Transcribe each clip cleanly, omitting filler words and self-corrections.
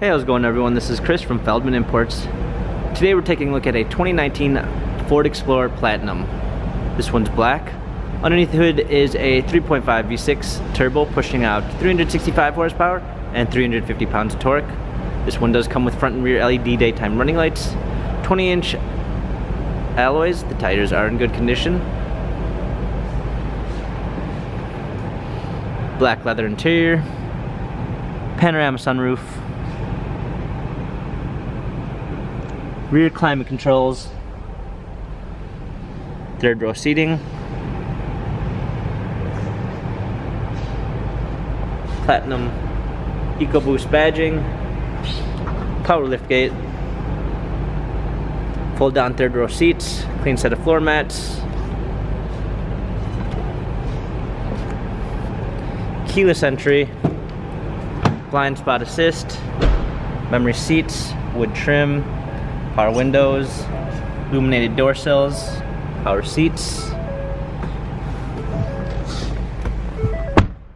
Hey, how's it going everyone? This is Chris from Feldmann Imports. Today we're taking a look at a 2019 Ford Explorer Platinum. This one's black. Underneath the hood is a 3.5 V6 turbo pushing out 365 horsepower and 350 pounds of torque. This one does come with front and rear LED daytime running lights, 20-inch alloys. The tires are in good condition. Black leather interior, panorama sunroof, rear climate controls, third row seating, Platinum EcoBoost badging, power liftgate, fold down third row seats, clean set of floor mats, keyless entry, blind spot assist, memory seats, wood trim, power windows, illuminated door sills, power seats,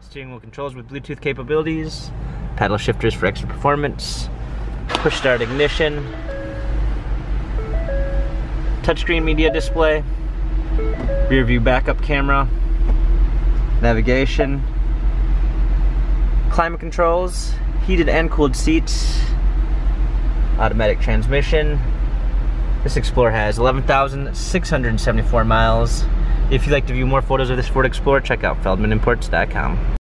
steering wheel controls with Bluetooth capabilities, paddle shifters for extra performance, push start ignition, touchscreen media display, rear view backup camera, navigation, climate controls, heated and cooled seats, automatic transmission. This Explorer has 11,674 miles. If you'd like to view more photos of this Ford Explorer, check out feldmanimports.com.